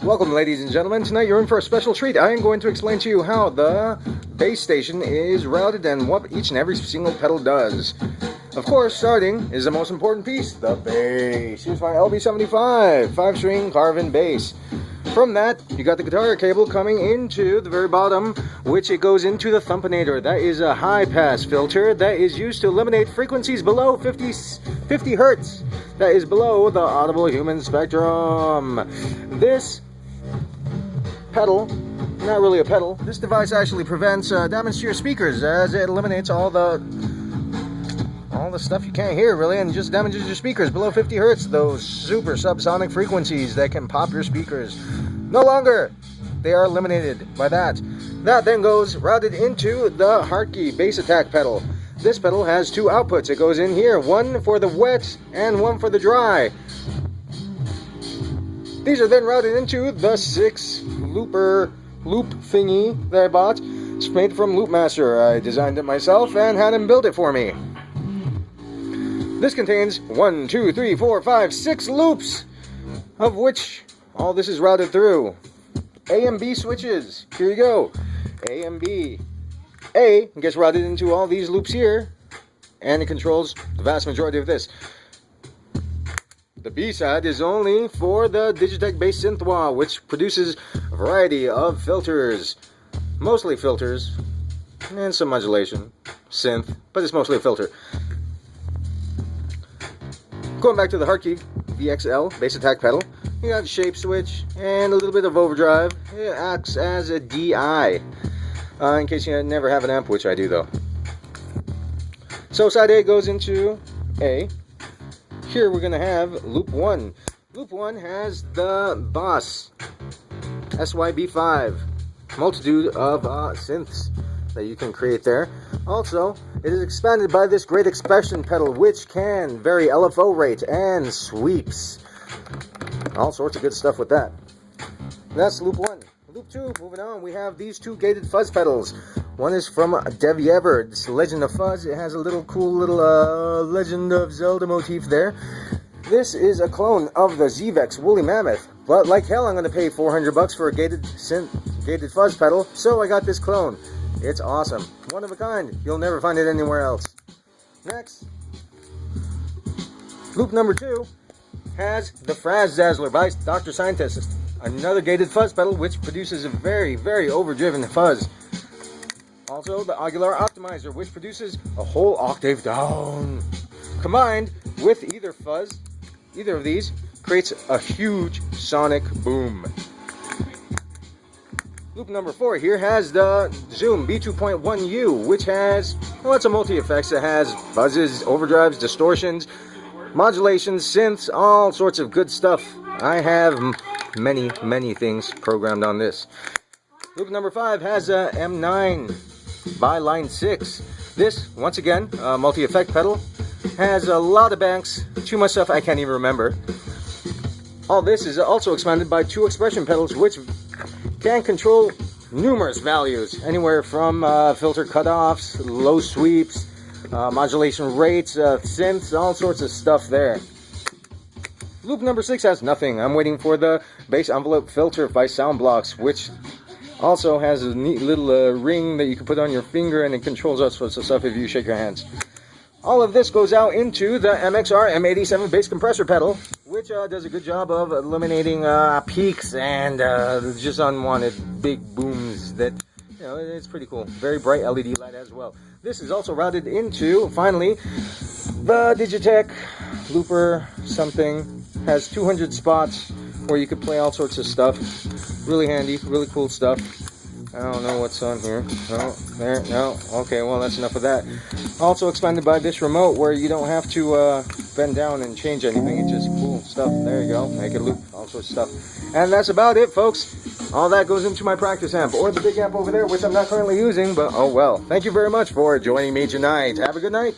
Welcome, ladies and gentlemen. Tonight you're in for a special treat. I am going to explain to you how the base station is routed and what each and every single pedal does. Of course, starting is the most important piece, the bass. Here's my LB75 5-string Carvin bass. From that, you got the guitar cable coming into the very bottom, which it goes into the Thumpinator. That is a high-pass filter that is used to eliminate frequencies below 50 hertz. That is below the audible human spectrum. This pedal, not really a pedal, this device actually prevents damage to your speakers, as it eliminates all the stuff you can't hear really, and just damages your speakers below 50 hertz, those super subsonic frequencies that can pop your speakers. No longer, they are eliminated by that. That then goes routed into the Hartke bass attack pedal. This pedal has two outputs. It goes in here, one for the wet and one for the dry. These are then routed into the 6-looper loop thingy that I bought. It's made from Loopmaster. I designed it myself and had him build it for me. This contains 1, 2, 3, 4, 5, 6 loops, of which all this is routed through. A and B switches. Here you go. A and B. A gets routed into all these loops here, and it controls the vast majority of this. The B side is only for the Digitech Bass Synth Wah, which produces a variety of filters. Mostly filters, and some modulation. Synth, but it's mostly a filter. Going back to the Hartke VXL bass attack pedal, you got a shape switch and a little bit of overdrive. It acts as a DI, in case you never have an amp, which I do though. So side A goes into A. Here we're going to have loop 1. Loop 1 has the Boss SYB5, multitude of synths that you can create there. Also, it is expanded by this great expression pedal, which can vary LFO rate and sweeps. All sorts of good stuff with that. That's loop 1. Loop 2, moving on, we have these two gated fuzz pedals. One is from Dev Yever, this Legend of Fuzz. It has a little cool little Legend of Zelda motif there. This is a clone of the Zvex Woolly Mammoth, but like hell I'm going to pay $400 for a gated fuzz pedal, so I got this clone. It's awesome. One of a kind. You'll never find it anywhere else. Next, loop number 2 has the Frazzzazzler by Dr. Scientist. Another gated fuzz pedal which produces a very, very overdriven fuzz. Also, the Aguilar Optimizer, which produces a whole octave down. Combined with either fuzz, either of these creates a huge sonic boom. Loop number 4 here has the Zoom B2.1U, which has lots of multi-effects. It has buzzes, overdrives, distortions, modulations, synths, all sorts of good stuff. I have many, many things programmed on this. Loop number 5 has a M9 by Line 6. This, once again, multi-effect pedal, has a lot of banks, too much stuff I can't even remember. All this is also expanded by two expression pedals, which can control numerous values, anywhere from filter cutoffs, low sweeps, modulation rates, synths, all sorts of stuff there. Loop number 6 has nothing. I'm waiting for the bass envelope filter by Soundblocks, which also has a neat little ring that you can put on your finger, and it controls all sorts of stuff if you shake your hands. All of this goes out into the MXR M87 bass compressor pedal, which does a good job of eliminating peaks and just unwanted big booms that, you know, it's pretty cool. Very bright LED light as well. This is also routed into, finally, the Digitech Looper something. Has 200 spots where you could play all sorts of stuff. Really handy, really cool stuff. I don't know what's on here. No, there, no. Okay, well, that's enough of that. Also expanded by this remote where you don't have to bend down and change anything. It's just cool stuff. There you go. Make it loop. All sorts of stuff. And that's about it, folks. All that goes into my practice amp, or the big amp over there, which I'm not currently using, but oh well. Thank you very much for joining me tonight. Have a good night.